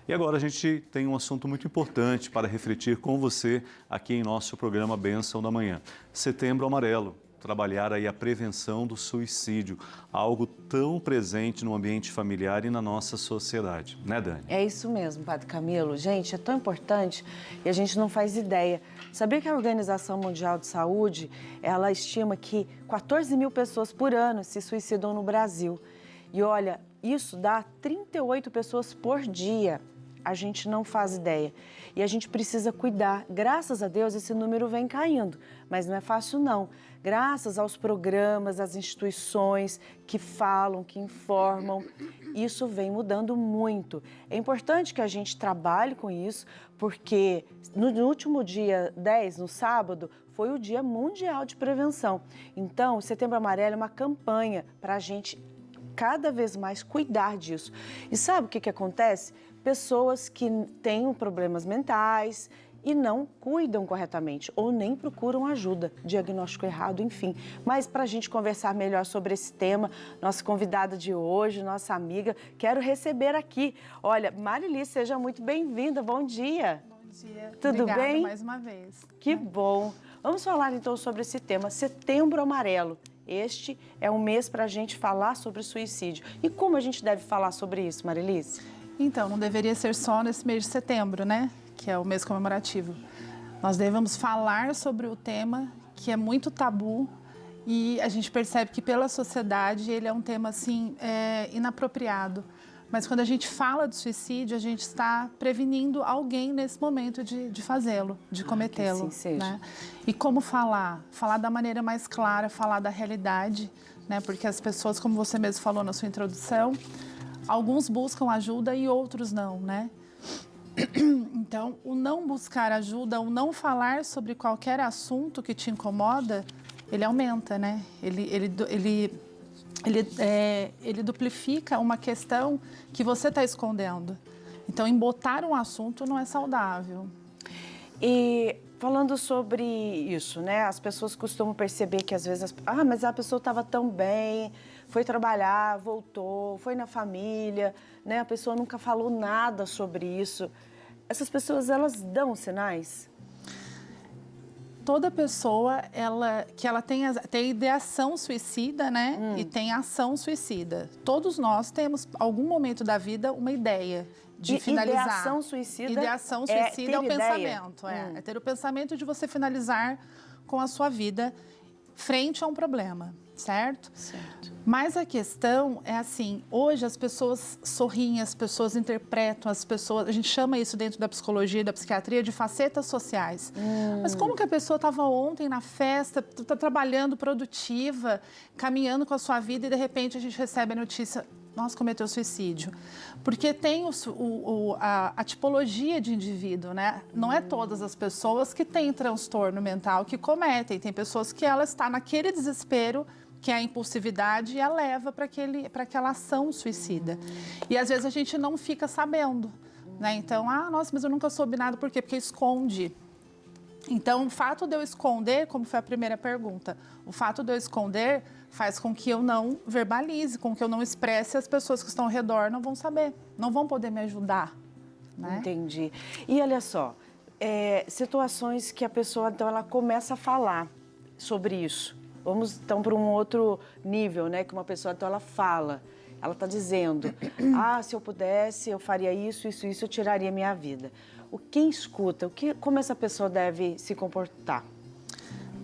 E agora a gente tem um assunto muito importante para refletir com você aqui em nosso programa Bênção da Manhã. Setembro Amarelo. Trabalhar aí a prevenção do suicídio, algo tão presente no ambiente familiar e na nossa sociedade, né, Dani? É isso mesmo, Padre Camilo. Gente, é tão importante e a gente não faz ideia. Sabia que a Organização Mundial de Saúde, ela estima que 14 mil pessoas por ano se suicidam no Brasil. E olha, isso dá 38 pessoas por dia. A gente não faz ideia. E a gente precisa cuidar. Graças a Deus, esse número vem caindo, mas não é fácil não. Graças aos programas, às instituições que falam, que informam, isso vem mudando muito. É importante que a gente trabalhe com isso, porque no último dia 10, no sábado, foi o Dia Mundial de Prevenção. Então, o Setembro Amarelo é uma campanha para a gente cada vez mais cuidar disso. E sabe o que acontece? Pessoas que têm problemas mentais e não cuidam corretamente ou nem procuram ajuda, diagnóstico errado, enfim. Mas para a gente conversar melhor sobre esse tema, nossa convidada de hoje, nossa amiga, quero receber aqui. Olha, Marili, seja muito bem-vinda, bom dia. Bom dia. Tudo Obrigada bem? mais uma vez. Que bom. Vamos falar então sobre esse tema, Setembro Amarelo. Este é um mês para a gente falar sobre suicídio. E como a gente deve falar sobre isso, Marilice? Então, não deveria ser só nesse mês de setembro, né? Que é o mês comemorativo. Nós devemos falar sobre o tema, que é muito tabu, e a gente percebe que pela sociedade ele é um tema, assim, inapropriado. Mas quando a gente fala de suicídio, a gente está prevenindo alguém nesse momento de fazê-lo, de cometê-lo. Que assim seja. Né? E como falar? Falar da maneira mais clara, falar da realidade, né? Porque as pessoas, como você mesmo falou na sua introdução, alguns buscam ajuda e outros não, né? Então, o não buscar ajuda, o não falar sobre qualquer assunto que te incomoda, ele aumenta, né? Ele duplifica uma questão que você está escondendo. Então, embotar um assunto não é saudável. E falando sobre isso, né? As pessoas costumam perceber que às vezes, mas a pessoa estava tão bem, foi trabalhar, voltou, foi na família, né? A pessoa nunca falou nada sobre isso. Essas pessoas, elas dão sinais? Toda pessoa, ela tem ideação suicida, né? E tem ação suicida. Todos nós temos, algum momento da vida, uma ideia de finalizar. Ideação suicida? Ideação suicida é o pensamento. É ter o pensamento de você finalizar com a sua vida frente a um problema, certo? Certo. Mas a questão é assim, hoje as pessoas sorriem, as pessoas interpretam, a gente chama isso dentro da psicologia e da psiquiatria de facetas sociais. Mas como que a pessoa estava ontem na festa, está trabalhando, produtiva, caminhando com a sua vida e de repente a gente recebe a notícia, nossa, cometeu suicídio. Porque tem a tipologia de indivíduo, né? Não é todas as pessoas que têm transtorno mental que cometem. Tem pessoas que ela está naquele desespero, que é a impulsividade, e a leva para aquela ação suicida. E às vezes a gente não fica sabendo, né? Então, nossa, mas eu nunca soube nada. Por quê? Porque esconde. Então, o fato de eu esconder, como foi a primeira pergunta, o fato de eu esconder faz com que eu não verbalize, com que eu não expresse, as pessoas que estão ao redor não vão saber, não vão poder me ajudar. Né? Entendi. E olha só, situações que a pessoa, então, ela começa a falar sobre isso. Vamos, então, para um outro nível, né? Que uma pessoa, então, ela fala, ela está dizendo, se eu pudesse, eu faria isso, eu tiraria minha vida. Quem escuta, como essa pessoa deve se comportar?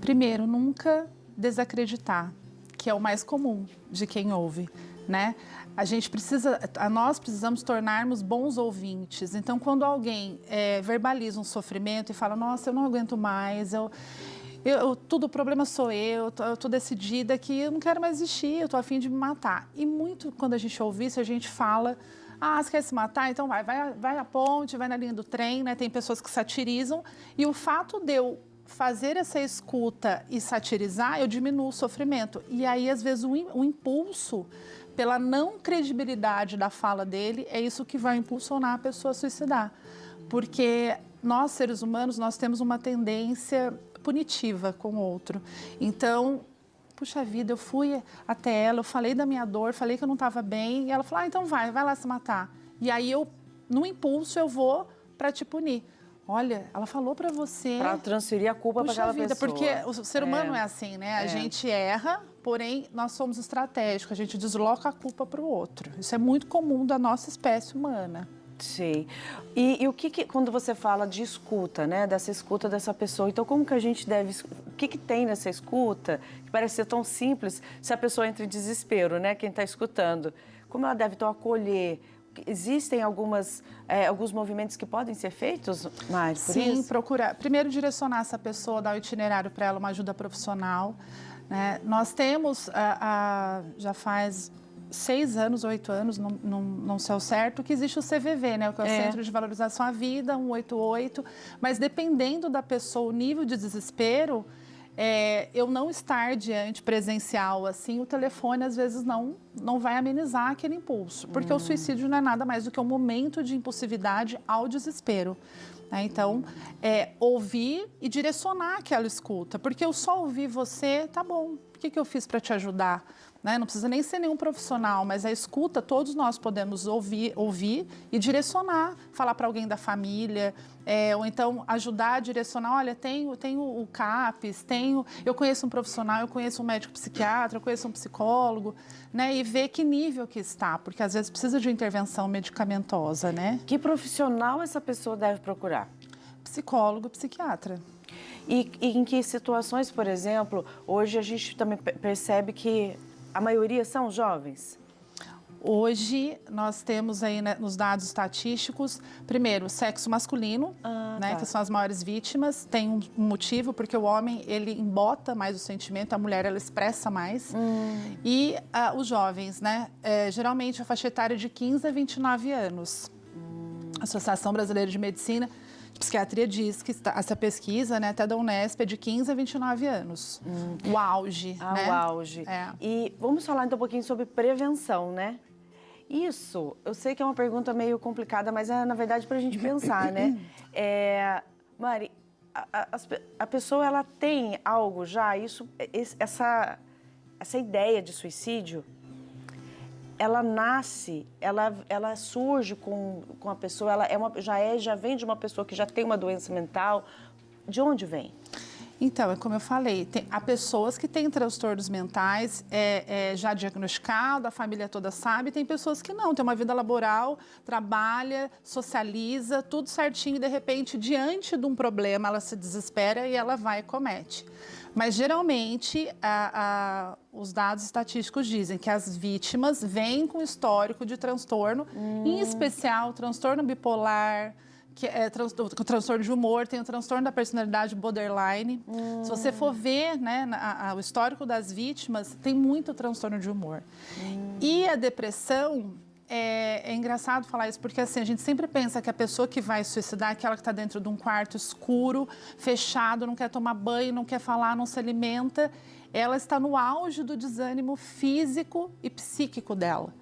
Primeiro, nunca desacreditar, que é o mais comum de quem ouve, né? Nós precisamos tornarmos bons ouvintes. Então, quando alguém verbaliza um sofrimento e fala, nossa, eu não aguento mais, o problema sou eu tô decidida que eu não quero mais existir, eu tô a fim de me matar. E muito, quando a gente ouve isso, a gente fala, você quer se matar? Então vai à ponte, vai na linha do trem, né? Tem pessoas que satirizam. E o fato de eu fazer essa escuta e satirizar, eu diminuo o sofrimento. E aí, às vezes, o impulso, pela não credibilidade da fala dele, é isso que vai impulsionar a pessoa a suicidar. Porque nós, seres humanos, nós temos uma tendência punitiva com o outro. Então, puxa vida, eu fui até ela, eu falei da minha dor, falei que eu não estava bem, e ela falou, então vai lá se matar. E aí eu no impulso eu vou para te punir. Olha, ela falou para você... Para transferir a culpa para aquela pessoa. Porque o ser humano é assim, né? A gente erra, porém nós somos estratégicos, a gente desloca a culpa para o outro. Isso é muito comum da nossa espécie humana. Sim. E o que, quando você fala de escuta, né? Dessa escuta dessa pessoa, então como que a gente deve... O que tem nessa escuta, que parece ser tão simples, se a pessoa entra em desespero, né? Quem está escutando. Como ela deve então acolher? Existem alguns movimentos que podem ser feitos, Mari, por Sim, isso? procurar. Primeiro, direcionar essa pessoa, dar o itinerário para ela, uma ajuda profissional. Né? Nós temos, já faz 6 anos, 8 anos, não sei ao certo, que existe o CVV, né? Que é o Centro de Valorização à Vida, 188. Mas dependendo da pessoa, o nível de desespero, eu não estar diante presencial, assim, o telefone às vezes não vai amenizar aquele impulso, porque o suicídio não é nada mais do que um momento de impulsividade ao desespero. Né? Então, ouvir e direcionar aquela escuta, porque eu só ouvir você, tá bom, o que eu fiz para te ajudar? Né? Não precisa nem ser nenhum profissional, mas a escuta, todos nós podemos ouvir e direcionar, falar para alguém da família, ou então ajudar a direcionar, olha, tenho o CAPES, eu conheço um profissional, eu conheço um médico psiquiatra, eu conheço um psicólogo, né? E ver que nível que está, porque às vezes precisa de intervenção medicamentosa, né? Que profissional essa pessoa deve procurar? Psicólogo, psiquiatra. E em que situações, por exemplo, hoje a gente também percebe que a maioria são jovens? Hoje, nós temos aí, né, nos dados estatísticos, primeiro, sexo masculino, né, que são as maiores vítimas. Tem um motivo, porque o homem, ele embota mais o sentimento, a mulher, ela expressa mais. E os jovens, né, geralmente a faixa etária de 15 a 29 anos. A Associação Brasileira de Medicina de Psiquiatria diz que essa pesquisa, né, até da Unesp, é de 15 a 29 anos. O auge, né? O auge. E vamos falar então um pouquinho sobre prevenção, né? Isso, eu sei que é uma pergunta meio complicada, mas é, na verdade, para a gente pensar, né? Mari, a pessoa, ela tem algo já, essa ideia de suicídio, ela nasce, ela surge com a pessoa, ela já vem de uma pessoa que já tem uma doença mental. De onde vem? Então, é como eu falei, há pessoas que têm transtornos mentais já diagnosticados, a família toda sabe, tem pessoas que não, tem uma vida laboral, trabalha, socializa, tudo certinho e de repente, diante de um problema, ela se desespera e ela vai e comete. Mas, geralmente, os dados estatísticos dizem que as vítimas vêm com histórico de transtorno, em especial transtorno bipolar, que é o transtorno de humor, tem o transtorno da personalidade borderline. Se você for ver, né, o histórico das vítimas, tem muito transtorno de humor. E a depressão, é engraçado falar isso, porque assim, a gente sempre pensa que a pessoa que vai suicidar é aquela que está dentro de um quarto escuro, fechado, não quer tomar banho, não quer falar, não se alimenta. Ela está no auge do desânimo físico e psíquico dela.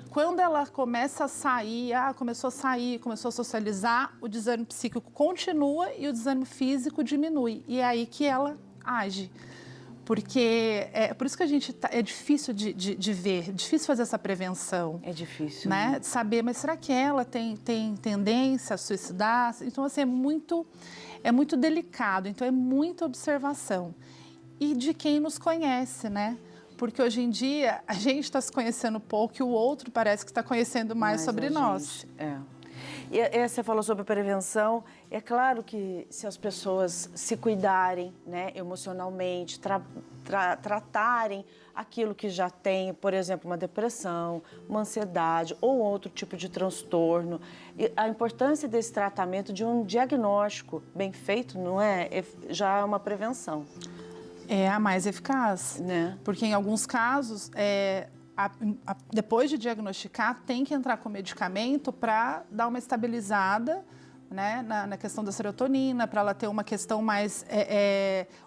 Quando ela começa a sair, começou a socializar, o desânimo psíquico continua e o desânimo físico diminui. E é aí que ela age. Porque por isso que a gente é difícil de ver, é difícil fazer essa prevenção. É difícil. Né? De saber, mas será que ela tem tendência a suicidar? Então, assim, é muito delicado, então é muita observação. E de quem nos conhece, né? Porque hoje em dia a gente está se conhecendo pouco e o outro parece que está conhecendo mais sobre nós. E você falou sobre prevenção. É claro que se as pessoas se cuidarem, né, emocionalmente, tratarem aquilo que já tem, por exemplo, uma depressão, uma ansiedade ou outro tipo de transtorno, a importância desse tratamento, de um diagnóstico bem feito, não é? Já é uma prevenção. É a mais eficaz, né? Porque em alguns casos, depois de diagnosticar, tem que entrar com medicamento para dar uma estabilizada, né, na questão da serotonina, para ela ter uma questão mais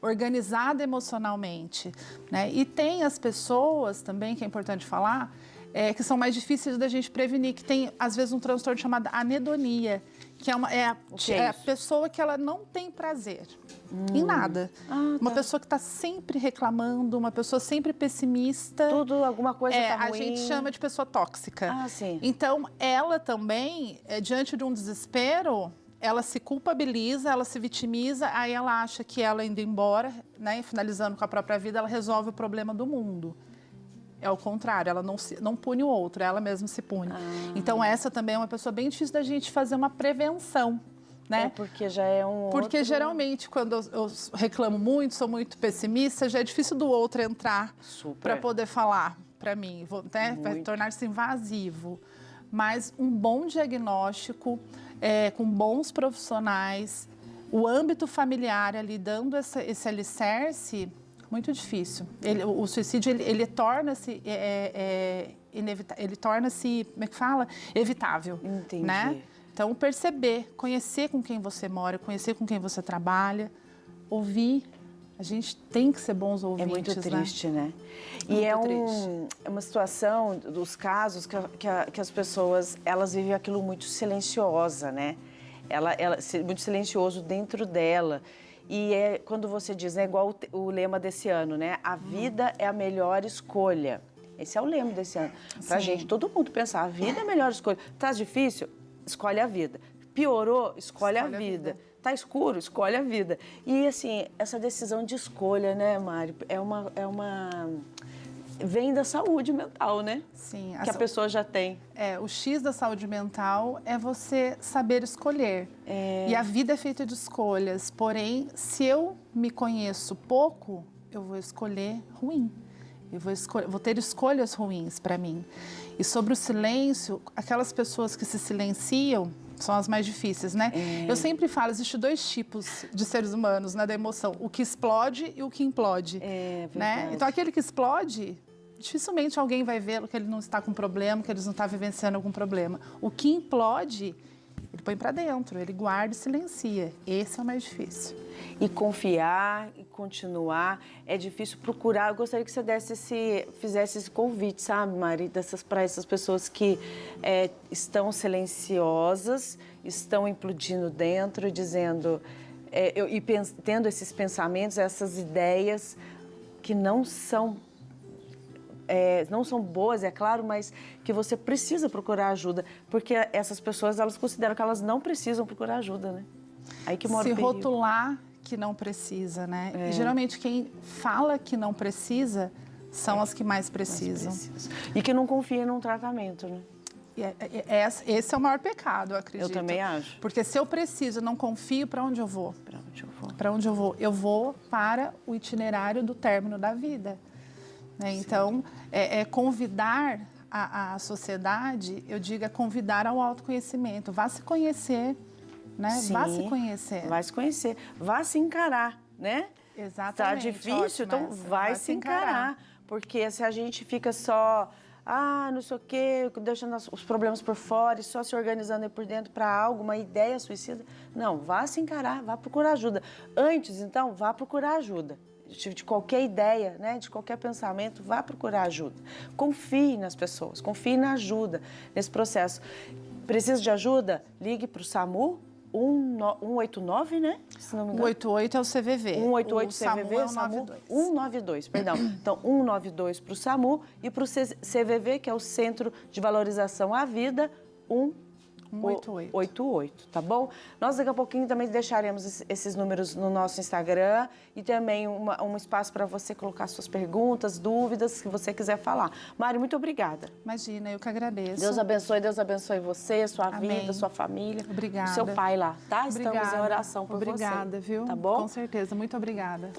organizada emocionalmente. Né? E tem as pessoas também, que é importante falar, que são mais difíceis da gente prevenir, que tem, às vezes, um transtorno chamado anedonia, que é a pessoa que ela não tem prazer em nada. Uma pessoa que está sempre reclamando, uma pessoa sempre pessimista. Tudo, alguma coisa tá ruim. A gente chama de pessoa tóxica. Sim. Então, ela também, diante de um desespero, ela se culpabiliza, ela se vitimiza, aí ela acha que ela indo embora, né, finalizando com a própria vida, ela resolve o problema do mundo. É o contrário, ela não pune o outro, ela mesma se pune. Então, essa também é uma pessoa bem difícil da gente fazer uma prevenção, né? Porque já é Porque geralmente, quando eu reclamo muito, sou muito pessimista, já é difícil do outro entrar para poder falar para mim, né? Vai tornar-se invasivo. Mas um bom diagnóstico, com bons profissionais, o âmbito familiar ali dando esse alicerce, muito difícil. O suicídio, ele torna-se ele torna-se, como é que fala? Evitável. Entendi. Né? Então, perceber, conhecer com quem você mora, conhecer com quem você trabalha, ouvir. A gente tem que ser bons ouvintes, É muito triste, né? E Muito é uma situação dos casos que as pessoas, elas vivem aquilo muito silenciosa, né? Muito silencioso dentro dela. E quando você diz, é igual o lema desse ano, né? A vida é a melhor escolha. Esse é o lema desse ano. Pra gente, todo mundo pensar, a vida é a melhor escolha. Tá difícil? Escolhe a vida. Piorou? Escolhe a vida. Tá escuro? Escolhe a vida. E, assim, essa decisão de escolha, né, Mari? Vem da saúde mental, né? Sim. Que a pessoa já tem. O X da saúde mental é você saber escolher. E a vida é feita de escolhas. Porém, se eu me conheço pouco, eu vou escolher ruim. Eu vou ter escolhas ruins para mim. E sobre o silêncio, aquelas pessoas que se silenciam são as mais difíceis, né? Eu sempre falo, existem 2 tipos de seres humanos, né, da emoção. O que explode e o que implode. Né? Então, aquele que explode, dificilmente alguém vai ver que ele não está com problema, que ele não está vivenciando algum problema. O que implode, ele põe para dentro, ele guarda e silencia. Esse é o mais difícil. E confiar, e continuar, é difícil procurar. Eu gostaria que você fizesse esse convite, sabe, Mari, para essas pessoas que estão silenciosas, estão implodindo dentro, dizendo, tendo esses pensamentos, essas ideias que não são boas, é claro, mas que você precisa procurar ajuda, porque essas pessoas, elas consideram que elas não precisam procurar ajuda, né? Aí que mora o perigo. Se rotular que não precisa, né? E geralmente quem fala que não precisa são as que mais precisam. E que não confia num tratamento, né? Esse é o maior pecado, eu acredito. Eu também acho. Porque se eu preciso, não confio, para onde eu vou? Para onde eu vou? Para onde eu vou? Eu vou para o itinerário do término da vida. Né? Então, convidar a sociedade, eu digo, é convidar ao autoconhecimento. Vá se conhecer, né? Sim, vá se conhecer. Vai se conhecer, vá se encarar, né? Exatamente. Tá difícil, então vai se encarar. Porque se a gente fica só, não sei o quê, deixando os problemas por fora e só se organizando aí por dentro para algo, uma ideia suicida, não, vá se encarar, vá procurar ajuda. Antes, então, vá procurar ajuda. De qualquer ideia, né, de qualquer pensamento, vá procurar ajuda. Confie nas pessoas, confie na ajuda nesse processo. Precisa de ajuda? Ligue para o SAMU 189, né? Se não me engano. 188 é o CVV. 188 o CVV, SAMU é o SAMU 192. 192, perdão. Então, 192 para o SAMU e para o CVV, que é o Centro de Valorização à Vida, 188, tá bom? Nós daqui a pouquinho também deixaremos esses números no nosso Instagram e também um espaço para você colocar suas perguntas, dúvidas, que você quiser falar. Mari, muito obrigada. Imagina, eu que agradeço. Deus abençoe você, sua Amém. vida, sua família. Obrigada. O seu pai lá, tá? Obrigada. Estamos em oração por você. Obrigada, viu? Tá bom? Com certeza, muito obrigada.